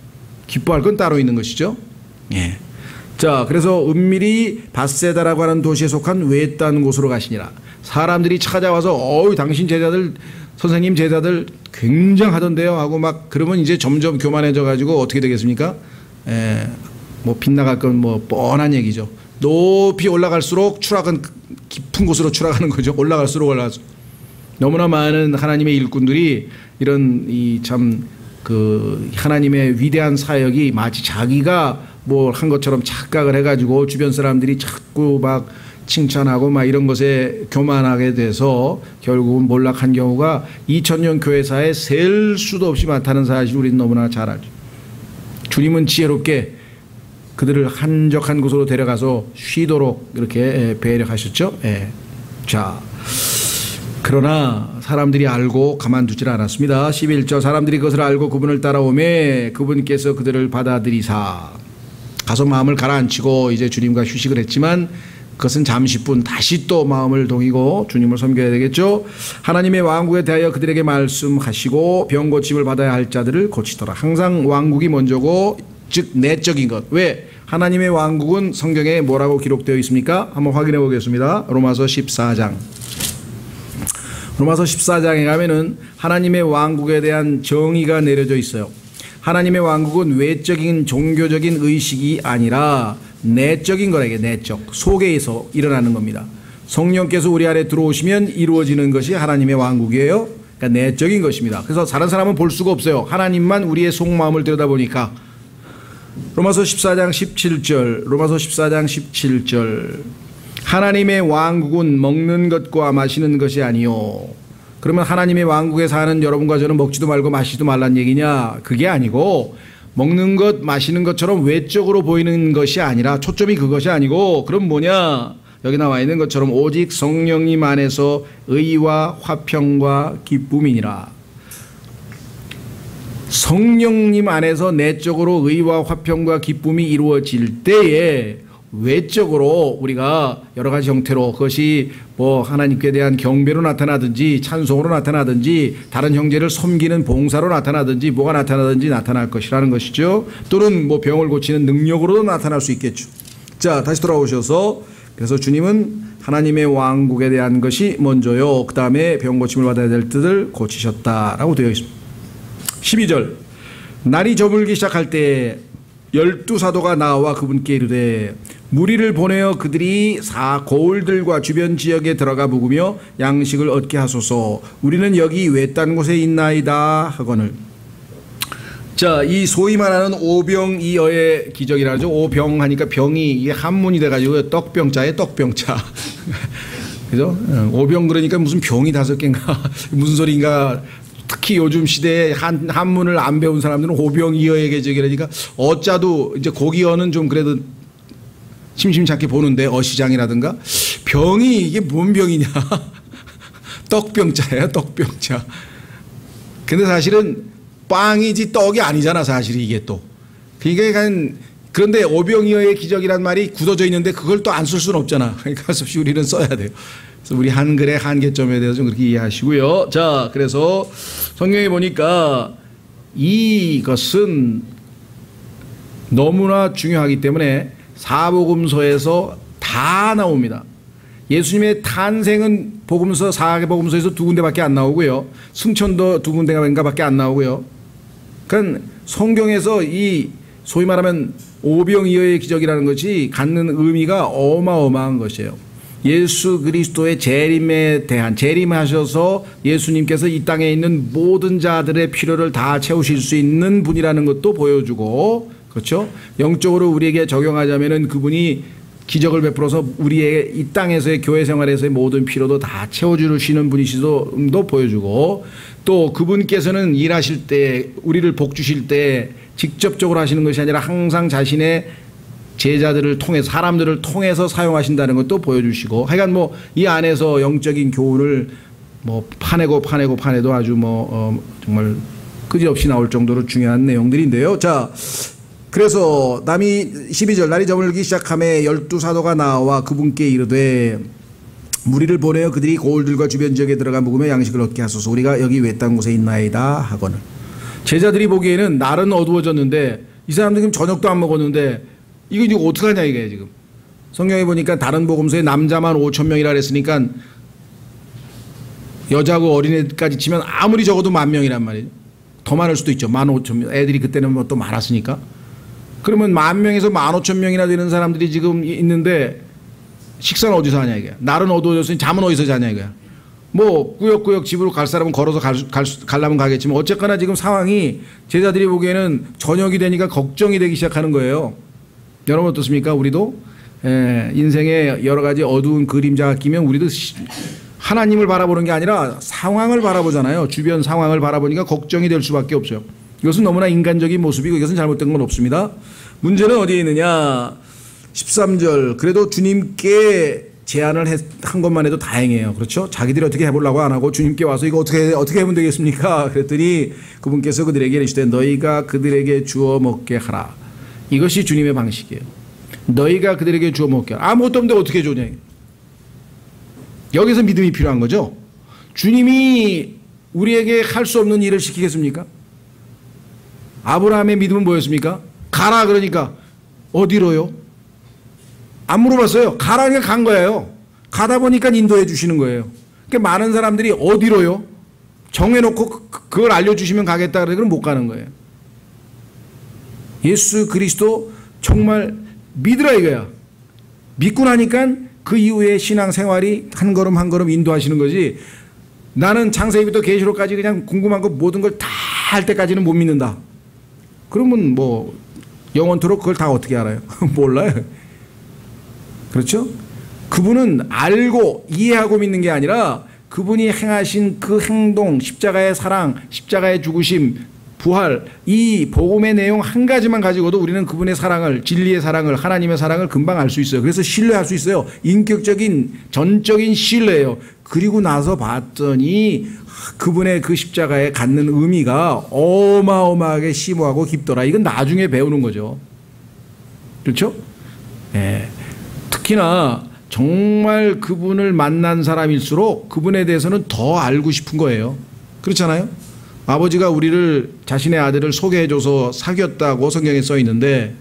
기뻐할 건 따로 있는 것이죠. 예. 자, 그래서 은밀히 밧세다라고 하는 도시에 속한 외딴 곳으로 가시니라. 사람들이 찾아와서 당신 제자들 선생님 제자들 굉장하던데요 하고 막 그러면 이제 점점 교만해져 가지고 어떻게 되겠습니까? 뭐 빗나갈 건 뭐 뻔한 얘기죠. 높이 올라갈수록 추락은 깊은 곳으로 추락하는 거죠. 올라갈수록 너무나 많은 하나님의 일꾼들이 이런 이 참 그 하나님의 위대한 사역이 마치 자기가 뭘 한 것처럼 착각을 해가지고 주변 사람들이 자꾸 막 칭찬하고 막 이런 것에 교만하게 돼서 결국은 몰락한 경우가 2000년 교회사에 셀 수도 없이 많다는 사실을 우리는 너무나 잘 알죠. 주님은 지혜롭게 그들을 한적한 곳으로 데려가서 쉬도록 이렇게 배려하셨죠. 자, 그러나 사람들이 알고 가만두질 않았습니다. 11절 사람들이 그것을 알고 그분을 따라오매 그분께서 그들을 받아들이사 가서 마음을 가라앉히고 이제 주님과 휴식을 했지만 그것은 잠시뿐 다시 또 마음을 동이고 주님을 섬겨야 되겠죠. 하나님의 왕국에 대하여 그들에게 말씀하시고 병 고침을 받아야 할 자들을 고치더라. 항상 왕국이 먼저고 즉 내적인 것. 왜? 하나님의 왕국은 성경에 뭐라고 기록되어 있습니까? 한번 확인해 보겠습니다. 로마서 14장. 로마서 14장에 가면은 하나님의 왕국에 대한 정의가 내려져 있어요. 하나님의 왕국은 외적인 종교적인 의식이 아니라 내적인 거라. 이게 내적 속에서 일어나는 겁니다. 성령께서 우리 안에 들어오시면 이루어지는 것이 하나님의 왕국이에요. 그러니까 내적인 것입니다. 그래서 다른 사람은 볼 수가 없어요. 하나님만 우리의 속마음을 들여다보니까. 로마서 14장 17절 로마서 14장 17절 하나님의 왕국은 먹는 것과 마시는 것이 아니요. 그러면 하나님의 왕국에 사는 여러분과 저는 먹지도 말고 마시지도 말란 얘기냐? 그게 아니고 먹는 것 마시는 것처럼 외적으로 보이는 것이 아니라 초점이 그것이 아니고 그럼 뭐냐? 여기 나와 있는 것처럼 오직 성령님 안에서 의와 화평과 기쁨이니라. 성령님 안에서 내적으로 의와 화평과 기쁨이 이루어질 때에 외적으로 우리가 여러 가지 형태로 그것이 뭐 하나님께 대한 경배로 나타나든지 찬송으로 나타나든지 다른 형제를 섬기는 봉사로 나타나든지 뭐가 나타나든지 나타날 것이라는 것이죠. 또는 뭐 병을 고치는 능력으로도 나타날 수 있겠죠. 자, 다시 돌아오셔서 그래서 주님은 하나님의 왕국에 대한 것이 먼저요. 그 다음에 병 고침을 받아야 될 뜻을 고치셨다라고 되어 있습니다. 12절 날이 저물기 시작할 때 12사도가 나와 그분께 이르되 무리를 보내어 그들이 고을들과 주변 지역에 들어가 묵으며 양식을 얻게 하소서. 우리는 여기 외딴 곳에 있나이다 하거늘. 자, 이 소위 말하는 오병이어의 기적이라 하죠. 오병 하니까 병이 이게 한문이 돼가지고 떡병자에 떡병자. 그죠? 오병 그러니까 무슨 병이 5개인가 무슨 소리인가. 특히 요즘 시대에 한문을 안 배운 사람들은 오병이어의 기적이라니까 어짜도 이제 고기어는 좀 그래도 심심찮게 보는데 어시장이라든가 병이 이게 뭔 병이냐. 떡병자야 떡병자. 근데 사실은 빵이지 떡이 아니잖아 사실 이게 또. 그런데 오병이어의 기적이란 말이 굳어져 있는데 그걸 또 안 쓸 수는 없잖아. 그러니까 우리는 써야 돼요. 그래서 우리 한글의 한계점에 대해서 좀 그렇게 이해하시고요. 자, 그래서 성경에 보니까 이것은 너무나 중요하기 때문에 사복음서에서 다 나옵니다. 예수님의 탄생은 복음서 4개복음서에서 2군데밖에 안 나오고요. 승천도 2군데인가밖에 안 나오고요. 그러니까 성경에서 이 소위 말하면 오병이어의 기적이라는 것이 갖는 의미가 어마어마한 것이에요. 예수 그리스도의 재림에 대한 재림하셔서 예수님께서 이 땅에 있는 모든 자들의 필요를 다 채우실 수 있는 분이라는 것도 보여주고, 그렇죠? 영적으로 우리에게 적용하자면은 그분이 기적을 베풀어서 우리의 이 땅에서의 교회 생활에서의 모든 필요도 다 채워주시는 분이시도 보여주고, 또 그분께서는 일하실 때 우리를 복 주실 때 직접적으로 하시는 것이 아니라 항상 자신의 제자들을 통해서 사람들을 통해서 사용하신다는 것도 보여주시고, 하여간 뭐 이 안에서 영적인 교훈을 뭐 파내도 아주 정말 끄지없이 나올 정도로 중요한 내용들인데요. 자, 그래서 12절 날이 저물기 시작하매 12사도가 나와 그분께 이르되 무리를 보내어 그들이 고을들과 주변 지역에 들어가 묵으며 양식을 얻게 하소서. 우리가 여기 외딴 곳에 있나이다 하거늘. 제자들이 보기에는 날은 어두워졌는데 이 사람들이 지금 저녁도 안 먹었는데 이거 어떡하냐 이게 지금. 성경에 보니까 다른 복음서에 남자만 5,000명이라 그랬으니까 여자고 어린애까지 치면 아무리 적어도 10,000명이란 말이에요. 더 많을 수도 있죠. 15,000명. 애들이 그때는 뭐 또 많았으니까. 그러면 10,000명에서 15,000명이나 되는 사람들이 지금 있는데 식사는 어디서 하냐 이게. 날은 어두워졌으니 잠은 어디서 자냐 이거야. 뭐 꾸역꾸역 집으로 갈 사람은 걸어서 가려면 가겠지만 어쨌거나 지금 상황이 제자들이 보기에는 저녁이 되니까 걱정이 되기 시작하는 거예요. 여러분 어떻습니까? 우리도 인생에 여러 가지 어두운 그림자가 끼면 우리도 하나님을 바라보는 게 아니라 상황을 바라보잖아요. 주변 상황을 바라보니까 걱정이 될 수밖에 없어요. 이것은 너무나 인간적인 모습이고 이것은 잘못된 건 없습니다. 문제는 어디에 있느냐. 13절 그래도 주님께 제안을 한 것만 해도 다행이에요. 그렇죠? 자기들이 어떻게 해보려고 안 하고 주님께 와서 이거 어떻게 하면 되겠습니까? 그랬더니 그분께서 그들에게 이르시되 너희가 그들에게 주어 먹게 하라. 이것이 주님의 방식이에요. 너희가 그들에게 주어 먹게 하라. 아무것도 없는데 어떻게 주냐. 여기서 믿음이 필요한 거죠. 주님이 우리에게 할 수 없는 일을 시키겠습니까? 아브라함의 믿음은 뭐였습니까? 가라 그러니까 어디로요? 안 물어봤어요. 가라니까 간 거예요. 가다 보니까 인도해 주시는 거예요. 그러니까 많은 사람들이 어디로요? 정해놓고 그걸 알려주시면 가겠다 그래 그럼 못 가는 거예요. 예수 그리스도 정말 믿으라 이거야. 믿고 나니까 그 이후에 신앙생활이 한 걸음 한 걸음 인도하시는 거지. 나는 창세기부터 계시록까지 그냥 궁금한 거 모든 걸 다 할 때까지는 못 믿는다. 그러면 뭐 영원토록 그걸 다 어떻게 알아요? 몰라요. 그렇죠? 그분은 알고 이해하고 믿는 게 아니라 그분이 행하신 그 행동, 십자가의 사랑, 십자가의 죽으심, 부활, 이 복음의 내용 한 가지만 가지고도 우리는 그분의 사랑을, 진리의 사랑을, 하나님의 사랑을 금방 알 수 있어요. 그래서 신뢰할 수 있어요. 인격적인 전적인 신뢰예요. 그리고 나서 봤더니 그분의 그 십자가에 갖는 의미가 어마어마하게 심오하고 깊더라. 이건 나중에 배우는 거죠. 그렇죠? 예. 특히나 정말 그분을 만난 사람일수록 그분에 대해서는 더 알고 싶은 거예요. 그렇잖아요? 아버지가 우리를 자신의 아들을 소개해줘서 사귀었다고 성경에 써 있는데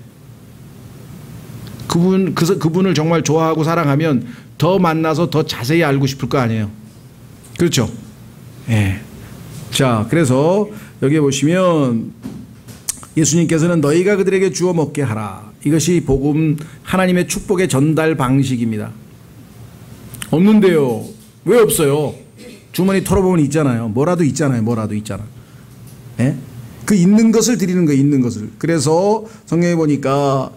그분을 정말 좋아하고 사랑하면 더 만나서 더 자세히 알고 싶을 거 아니에요. 그렇죠? 예. 자, 그래서 여기에 보시면 예수님께서는 너희가 그들에게 주어 먹게 하라. 이것이 복음 하나님의 축복의 전달 방식입니다. 없는데요. 왜 없어요? 주머니 털어보면 있잖아요. 뭐라도 있잖아요. 뭐라도 있잖아. 예? 그 있는 것을 드리는 거예요. 있는 것을. 그래서 성경에 보니까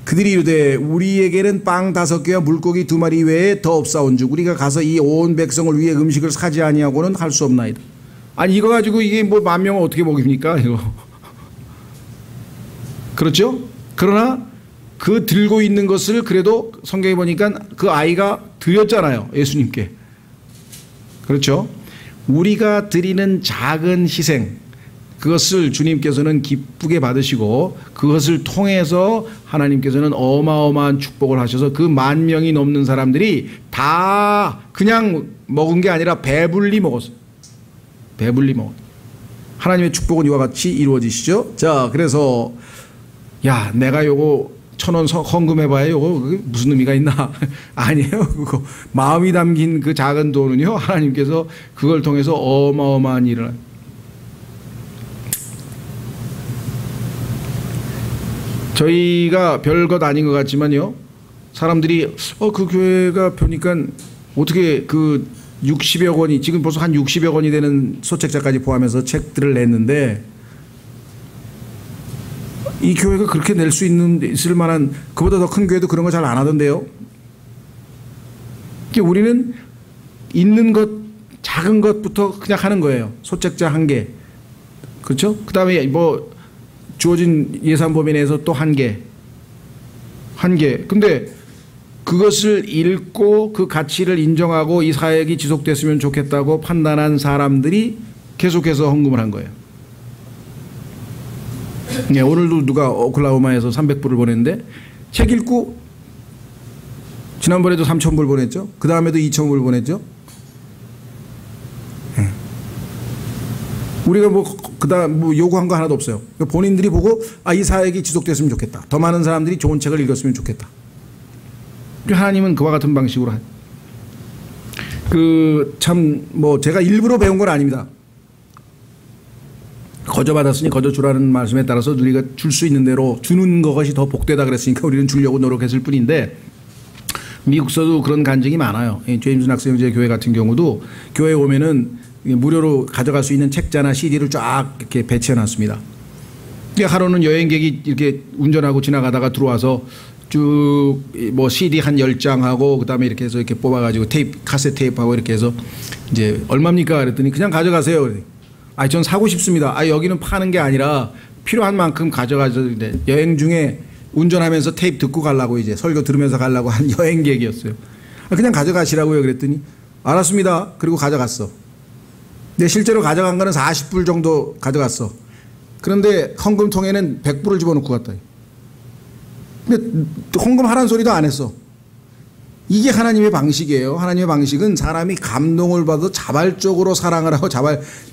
그들이 이르되 우리에게는 빵 5개와 물고기 2마리 외에 더 없사온즉 우리가 가서 이 온 백성을 위해 음식을 사지 아니하고는 할 수 없나이다. 아니 이거 가지고 이게 뭐 10,000명을 어떻게 먹입니까 이거. 그렇죠? 그러나 그 들고 있는 것을 그래도 성경에 보니까 그 아이가 드렸잖아요. 예수님께. 그렇죠? 우리가 드리는 작은 희생, 그것을 주님께서는 기쁘게 받으시고 그것을 통해서 하나님께서는 어마어마한 축복을 하셔서 그 10,000명이 넘는 사람들이 다 그냥 먹은 게 아니라 배불리 먹었어요. 배불리 먹었어요. 하나님의 축복은 이와 같이 이루어지시죠. 자, 그래서 야, 내가 요거 1,000원 헌금해봐야 요거 무슨 의미가 있나? 아니에요. 그거 마음이 담긴 그 작은 돈은요, 하나님께서 그걸 통해서 어마어마한 일을. 저희가 별것 아닌 것 같지만요, 사람들이 그 교회가 보니까 어떻게 그 60여 권이 지금 벌써 한 60여 권이 되는 소책자까지 포함해서 책들을 냈는데 이 교회가 그렇게 낼 수 있을 만한 그보다 더 큰 교회도 그런 거 잘 안 하던데요. 우리는 있는 것 작은 것부터 그냥 하는 거예요. 소책자 1개. 그렇죠? 그 다음에 뭐 주어진 예산 범위 내에서 또 1개. 1개. 근데 그것을 읽고 그 가치를 인정하고 이 사역이 지속됐으면 좋겠다고 판단한 사람들이 계속해서 헌금을 한 거예요. 네, 오늘도 누가 오클라호마에서 300불을 보냈는데 책 읽고 지난번에도 3,000불 보냈죠. 그 다음에도 2,000불 보냈죠. 네. 우리가 그다음 요구한 거 하나도 없어요. 본인들이 보고 이 사역이 지속됐으면 좋겠다. 더 많은 사람들이 좋은 책을 읽었으면 좋겠다. 하나님은 그와 같은 방식으로 제가 일부러 배운 건 아닙니다. 거저 받았으니 거저 주라는 말씀에 따라서 우리가 줄 수 있는 대로 주는 것이 더 복되다 그랬으니까 우리는 주려고 노력했을 뿐인데 미국서도 그런 간증이 많아요. 제임스 낙스 형제 교회 같은 경우도 교회에 오면은 무료로 가져갈 수 있는 책자나 CD를 쫙 이렇게 배치해 놨습니다. 하루는 여행객이 이렇게 운전하고 지나가다가 들어와서 쭉 뭐 CD 한 10장하고 그다음에 이렇게 해서 이렇게 뽑아가지고 카세트 테이프하고 이렇게 해서 이제 얼마입니까? 그랬더니 그냥 가져가세요. 전 사고 싶습니다. 여기는 파는 게 아니라 필요한 만큼 가져가서 여행 중에 운전하면서 테이프 듣고 가려고 이제 설교 들으면서 가려고 한 여행객이었어요. 그냥 가져가시라고요. 그랬더니 알았습니다. 그리고 가져갔어. 근데 실제로 가져간 거는 40불 정도 가져갔어. 그런데 헌금통에는 100불을 집어넣고 갔다. 근데 헌금하라는 소리도 안 했어. 이게 하나님의 방식이에요. 하나님의 방식은 사람이 감동을 받아 자발적으로 사랑을 하고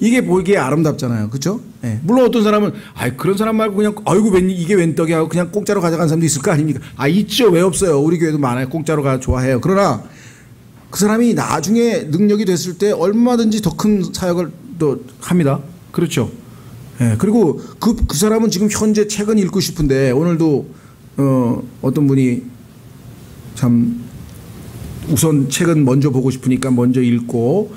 이게 보기에 아름답잖아요. 그렇죠? 네. 물론 어떤 사람은 그런 사람 말고 그냥 이게 웬 떡이야 하고 그냥 공짜로 가져간 사람도 있을 거 아닙니까? 있죠. 왜 없어요? 우리 교회도 많아요. 공짜로 좋아해요. 그러나 그 사람이 나중에 능력이 됐을 때 얼마든지 더 큰 사역을 또 합니다. 그렇죠? 네. 그리고 그 사람은 지금 현재 책은 읽고 싶은데 오늘도 어떤 분이 참 우선 책은 먼저 보고 싶으니까 먼저 읽고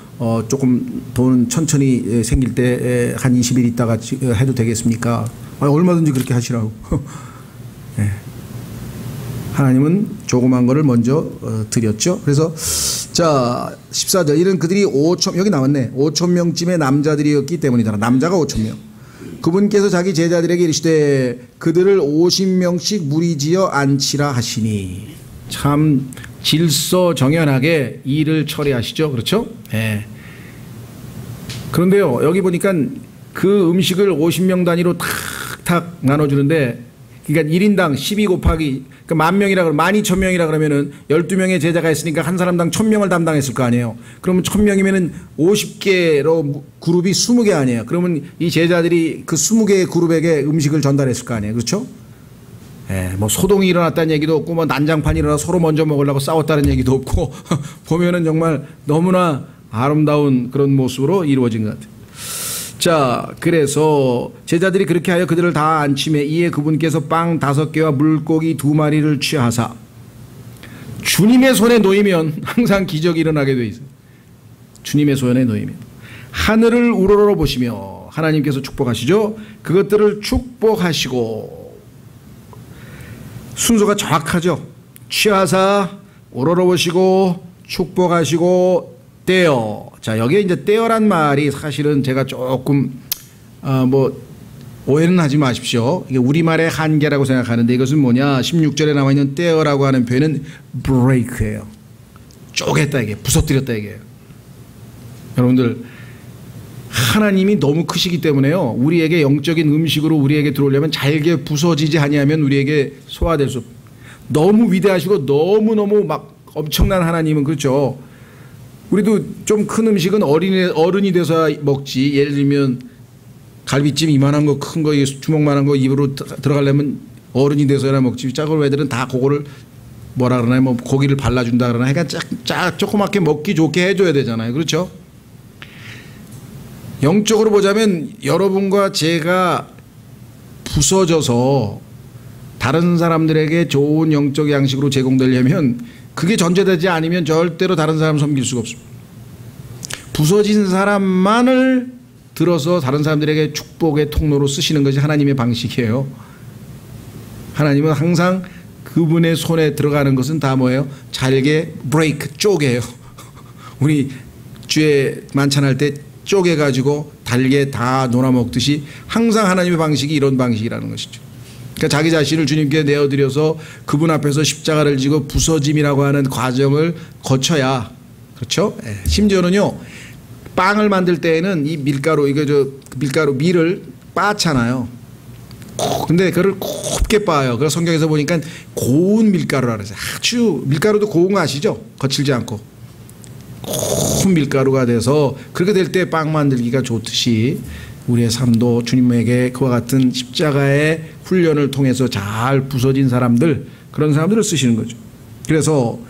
조금 돈 천천히 생길 때 한 20일 있다가 해도 되겠습니까? 얼마든지 그렇게 하시라고. 네. 하나님은 조그만 거를 먼저 드렸죠. 그래서 자 14절 이런 그들이 5천 여기 나왔네. 5,000명쯤의 남자들이었기 때문이다. 남자가 5,000명. 그분께서 자기 제자들에게 이르시되 그들을 50명씩 무리지어 앉히라 하시니. 참 질서정연하게 일을 처리하시죠. 그렇죠? 예. 그런데요, 여기 보니까 그 음식을 50명 단위로 탁탁 나눠주는데, 그러니까 1인당 12 곱하기, 그러니까 10,000명이라 그러면 12,000명이라 그러면은 12명의 제자가 있으니까 한 사람당 1,000명을 담당했을 거 아니에요. 그러면 1,000명이면은 50개로 그룹이 20개 아니에요. 그러면 이 제자들이 그 20개의 그룹에게 음식을 전달했을 거 아니에요. 그렇죠? 예, 뭐 소동이 일어났다는 얘기도 없고, 뭐 난장판이 일어나 서로 먼저 먹으려고 싸웠다는 얘기도 없고, 보면은 정말 너무나 아름다운 그런 모습으로 이루어진 것 같아요. 자, 그래서 제자들이 그렇게 하여 그들을 다 앉히매 이에 그분께서 빵 5개와 물고기 2마리를 취하사. 주님의 손에 놓이면 항상 기적이 일어나게 돼 있어요. 주님의 손에 놓이면 하늘을 우러러 보시며 하나님께서 축복하시죠. 그것들을 축복하시고, 순서가 정확하죠. 취하사, 우러러 보시고, 축복하시고, 떼어. 자, 여기에 이제 떼어란 말이 사실은 제가 조금 뭐 오해는 하지 마십시오. 이게 우리말의 한계라고 생각하는데, 이것은 뭐냐, 16절에 나와 있는 떼어라고 하는 표현은 break예요. 쪼갰다 이게, 부서뜨렸다 이게. 여러분들, 하나님이 너무 크시기 때문에요, 우리에게 영적인 음식으로 우리에게 들어오려면 잘게 부서지지 아니하면 우리에게 소화될 수. 너무 위대하시고 너무너무 막 엄청난 하나님은, 그렇죠. 우리도 좀 큰 음식은 어른이 돼서 먹지. 예를 들면 갈비찜 이만한 거, 큰 거, 주먹만한 거 입으로 들어가려면 어른이 돼서야 먹지. 작은 애들은 다 그거를 뭐라 그러나요? 뭐 고기를 발라준다 그러나, 그러니까 쫙 조그맣게 먹기 좋게 해줘야 되잖아요. 그렇죠? 영적으로 보자면 여러분과 제가 부서져서 다른 사람들에게 좋은 영적 양식으로 제공되려면 그게 전제되지 않으면 절대로 다른 사람 섬길 수가 없습니다. 부서진 사람만을 들어서 다른 사람들에게 축복의 통로로 쓰시는 것이 하나님의 방식이에요. 하나님은 항상 그분의 손에 들어가는 것은 다 뭐예요? 잘게 브레이크, 쪼개요. 우리 주에 만찬할 때 쪼개가지고 달게 다 놀아먹듯이 항상 하나님의 방식이 이런 방식이라는 것이죠. 그러니까 자기 자신을 주님께 내어드려서 그분 앞에서 십자가를 지고 부서짐이라고 하는 과정을 거쳐야, 그렇죠? 심지어는요, 빵을 만들 때에는 이 밀가루, 밀가루 밀을 빻잖아요. 근데 그걸 곱게 빻아요. 그래서 성경에서 보니까 고운 밀가루라 그래서, 아주 밀가루도 고운 거 아시죠? 거칠지 않고 고운 밀가루가 돼서, 그렇게 될 때 빵 만들기가 좋듯이 우리의 삶도 주님에게 그와 같은 십자가의 훈련을 통해서 잘 부서진 사람들, 그런 사람들을 쓰시는 거죠. 그래서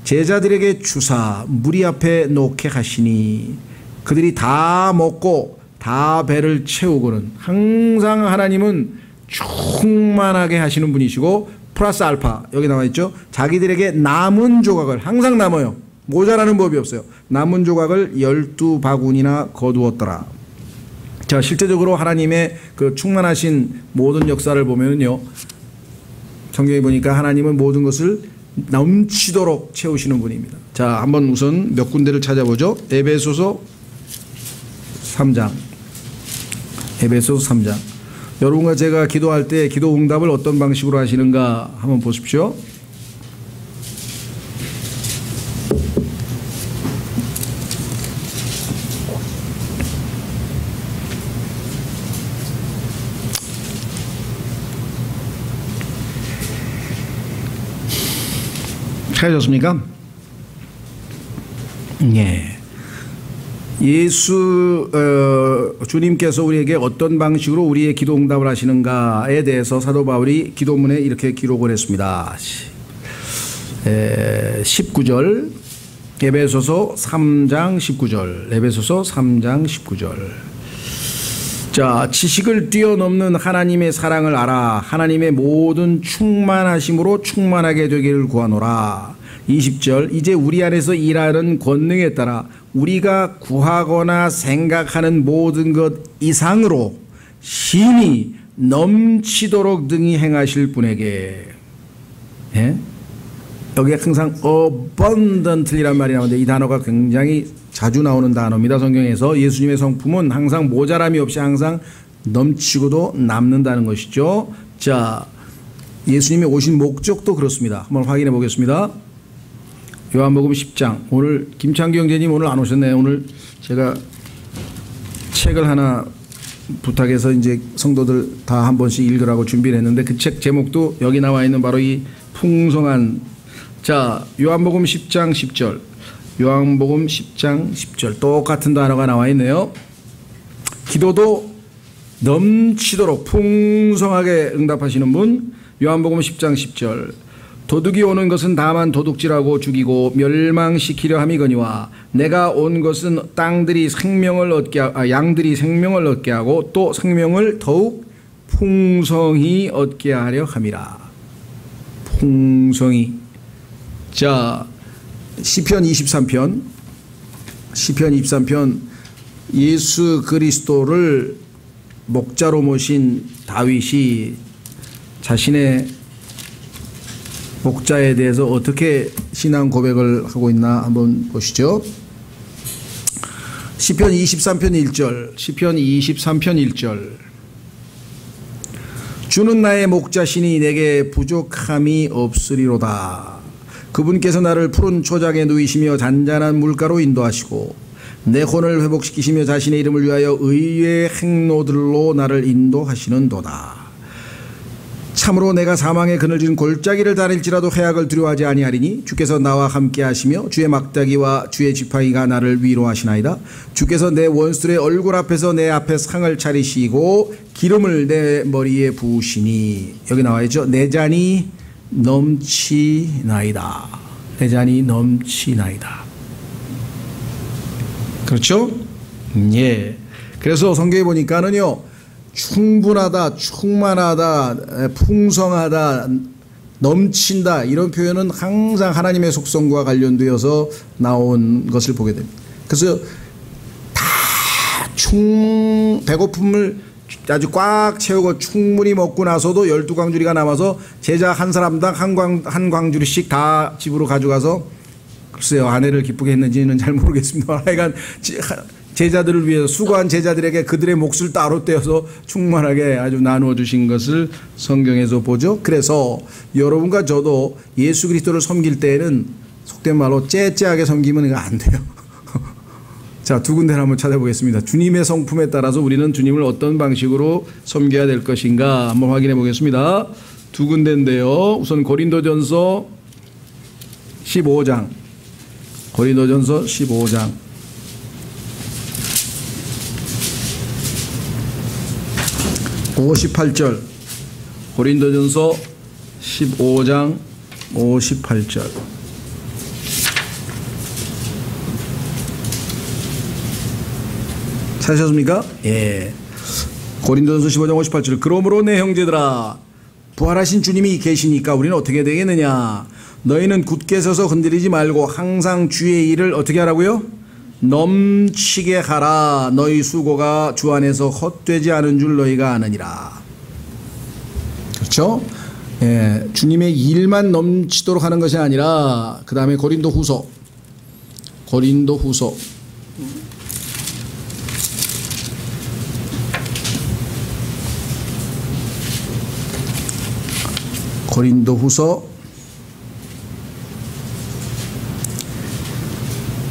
제자들에게 주사 무리 앞에 놓게 하시니 그들이 다 먹고 다 배를 채우고는, 항상 하나님은 충만하게 하시는 분이시고, 플러스 알파 여기 나와 있죠. 자기들에게 남은 조각을, 항상 남아요. 모자라는 법이 없어요. 남은 조각을 12바구니나 거두었더라. 자, 실제적으로 하나님의 그 충만하신 모든 역사를 보면은요, 성경에 보니까 하나님은 모든 것을 넘치도록 채우시는 분입니다. 자, 한번 우선 몇 군데를 찾아보죠. 에베소서 3장. 에베소서 3장. 여러분과 제가 기도할 때 기도 응답을 어떤 방식으로 하시는가 한번 보십시오. 찾으셨습니까? 예. 주님께서 우리에게 어떤 방식으로 우리의 기도 응답을 하시는가에 대해서 사도 바울이 기도문에 이렇게 기록을 했습니다. 19절, 에베소서 3장 19절, 에베소서 3장 19절. 자, 지식을 뛰어넘는 하나님의 사랑을 알아 하나님의 모든 충만하심으로 충만하게 되기를 구하노라. 20절, 이제 우리 안에서 일하는 권능에 따라 우리가 구하거나 생각하는 모든 것 이상으로 심히 넘치도록 등이 행하실 분에게. 예? 여기에 항상 abundantly란 말이 나오는데, 이 단어가 굉장히 자주 나오는 단어입니다. 성경에서 예수님의 성품은 항상 모자람이 없이 항상 넘치고도 남는다는 것이죠. 자, 예수님이 오신 목적도 그렇습니다. 한번 확인해 보겠습니다. 요한복음 10장. 오늘 김창규 형제님 오늘 안 오셨네요. 오늘 제가 책을 하나 부탁해서 이제 성도들 다 한 번씩 읽으라고 준비를 했는데 그 책 제목도 여기 나와 있는 바로 이 풍성한, 자, 요한복음 10장 10절. 요한복음 10장 10절. 똑같은 단어가 나와 있네요. 기도도 넘치도록 풍성하게 응답하시는 분. 요한복음 10장 10절. 도둑이 오는 것은 다만 도둑질하고 죽이고 멸망시키려 함이거니와 내가 온 것은 양들이 생명을 얻게 하고 또 생명을 더욱 풍성히 얻게 하려 함이라. 풍성히. 자, 시편 23편 예수 그리스도를 목자로 모신 다윗이 자신의 목자에 대해서 어떻게 신앙 고백을 하고 있나 한번 보시죠. 시편 23편 1절. 주는 나의 목자시니 내게 부족함이 없으리로다. 그분께서 나를 푸른 초장에 누이시며 잔잔한 물가로 인도하시고 내 혼을 회복시키시며 자신의 이름을 위하여 의의 행로들로 나를 인도하시는도다. 참으로 내가 사망의 그늘진 골짜기를 다닐지라도 해악을 두려워하지 아니하리니 주께서 나와 함께 하시며 주의 막대기와 주의 지팡이가 나를 위로하시나이다. 주께서 내 원수들의 얼굴 앞에서 내 앞에 상을 차리시고 기름을 내 머리에 부으시니, 여기 나와 있죠. 내 잔이 넘치나이다. 내 잔이 넘치나이다. 그렇죠? 예. 그래서 성경에 보니까는요, 충분하다, 충만하다, 풍성하다, 넘친다, 이런 표현은 항상 하나님의 속성과 관련되어서 나온 것을 보게 됩니다. 그래서 다 배고픔을 아주 꽉 채우고 충분히 먹고 나서도 12광주리가 남아서 제자 한 사람당 한 광주리씩 다 집으로 가져가서, 글쎄요, 아내를 기쁘게 했는지는 잘 모르겠습니다. 하여간 제자들을 위해서, 수고한 제자들에게 그들의 몫을 따로 떼어서 충만하게 아주 나누어 주신 것을 성경에서 보죠. 그래서 여러분과 저도 예수 그리스도를 섬길 때에는 속된 말로 째째하게 섬기면 이거 안 돼요. 자, 두 군데를 한번 찾아보겠습니다. 주님의 성품에 따라서 우리는 주님을 어떤 방식으로 섬겨야 될 것인가 한번 확인해 보겠습니다. 두 군데인데요. 우선 고린도전서 15장. 58절. 고린도전서 15장 58절. 찾으셨습니까? 예. 고린도전서 15장 58절. 그러므로 내 형제들아, 부활하신 주님이 계시니까 우리는 어떻게 되겠느냐? 너희는 굳게 서서 흔들리지 말고 항상 주의 일을 어떻게 하라고요? 넘치게 하라. 너희 수고가 주 안에서 헛되지 않은 줄 너희가 아느니라. 그렇죠? 예, 주님의 일만 넘치도록 하는 것이 아니라, 그 다음에 고린도후서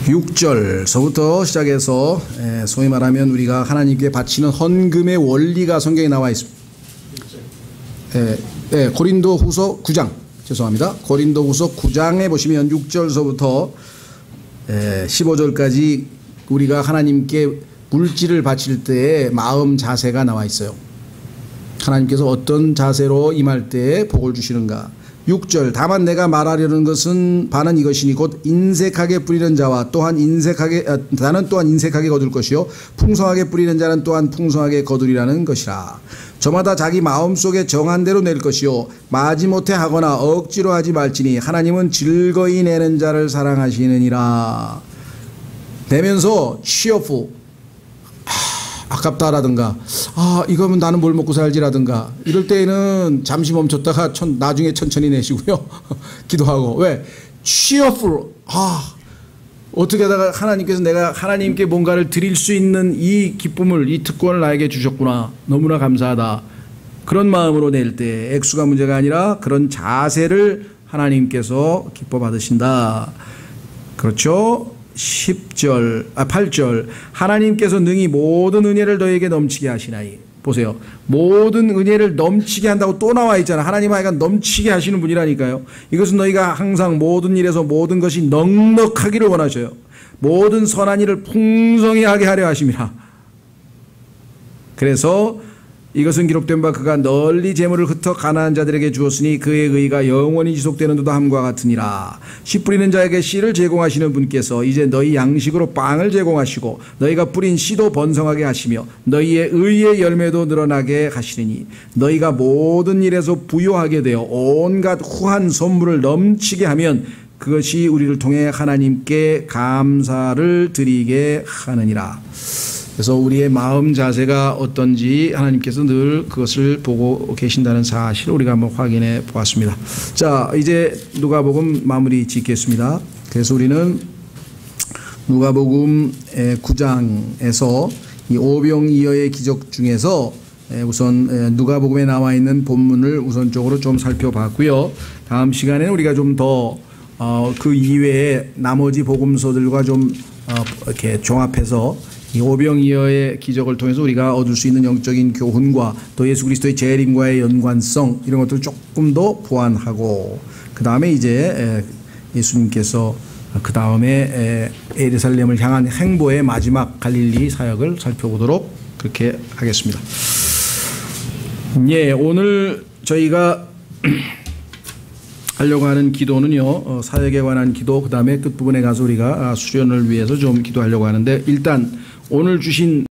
6절서부터 시작해서 소위 말하면 우리가 하나님께 바치는 헌금의 원리가 성경에 나와 있습니다. 고린도후서 9장, 죄송합니다. 고린도후서 9장에 보시면 6절서부터 15절까지 우리가 하나님께 물질을 바칠 때의 마음 자세가 나와 있어요. 하나님께서 어떤 자세로 임할 때에 복을 주시는가. 6절. 다만 내가 말하려는 것은 바는 이것이니 곧 인색하게 뿌리는 자와 나는 또한 인색하게 거둘 것이요 풍성하게 뿌리는 자는 또한 풍성하게 거두리라는 것이라. 저마다 자기 마음속에 정한 대로 낼 것이요 마지못해 하거나 억지로 하지 말지니 하나님은 즐거이 내는 자를 사랑하시느니라. 내면서 cheerful, 아깝다라든가, 이거면 나는 뭘 먹고 살지라든가, 이럴 때에는 잠시 멈췄다가 나중에 천천히 내시고요. 기도하고. 왜? cheerful, 어떻게 하다가 하나님께서 내가 하나님께 뭔가를 드릴 수 있는 이 기쁨을, 이 특권을 나에게 주셨구나. 너무나 감사하다. 그런 마음으로 낼 때 액수가 문제가 아니라 그런 자세를 하나님께서 기뻐 받으신다. 그렇죠? 8절. 하나님께서 능히 모든 은혜를 너에게 넘치게 하시나이. 보세요. 모든 은혜를 넘치게 한다고 또 나와 있잖아. 하나님 하여간 넘치게 하시는 분이라니까요. 이것은 너희가 항상 모든 일에서 모든 것이 넉넉하기를 원하셔요. 모든 선한 일을 풍성히 하게 하려 하심이라. 그래서 이것은 기록된 바 그가 널리 재물을 흩어 가난한 자들에게 주었으니 그의 의가 영원히 지속되는도다 함과 같으니라. 씨 뿌리는 자에게 씨를 제공하시는 분께서 이제 너희 양식으로 빵을 제공하시고 너희가 뿌린 씨도 번성하게 하시며 너희의 의의 열매도 늘어나게 하시리니 너희가 모든 일에서 부요하게 되어 온갖 후한 선물을 넘치게 하면 그것이 우리를 통해 하나님께 감사를 드리게 하느니라. 그래서 우리의 마음 자세가 어떤지 하나님께서 늘 그것을 보고 계신다는 사실을 우리가 한번 확인해 보았습니다. 자, 이제 누가복음 마무리 짓겠습니다. 그래서 우리는 누가복음 9장에서 이 오병이어의 기적 중에서 우선 누가복음에 나와 있는 본문을 우선적으로 좀 살펴봤고요. 다음 시간에는 우리가 좀 더 그 이외에 나머지 복음서들과 좀 이렇게 종합해서 이 오병이어의 기적을 통해서 우리가 얻을 수 있는 영적인 교훈과 또 예수 그리스도의 재림과의 연관성 이런 것들을 조금 더 보완하고 그 다음에 이제 예수님께서 그 다음에 예루살렘을 향한 행보의 마지막 갈릴리 사역을 살펴보도록 그렇게 하겠습니다. 예, 오늘 저희가 하려고 하는 기도는요, 사역에 관한 기도, 그 다음에 끝부분에 가서 우리가 수련을 위해서 좀 기도하려고 하는데, 일단 오늘 주신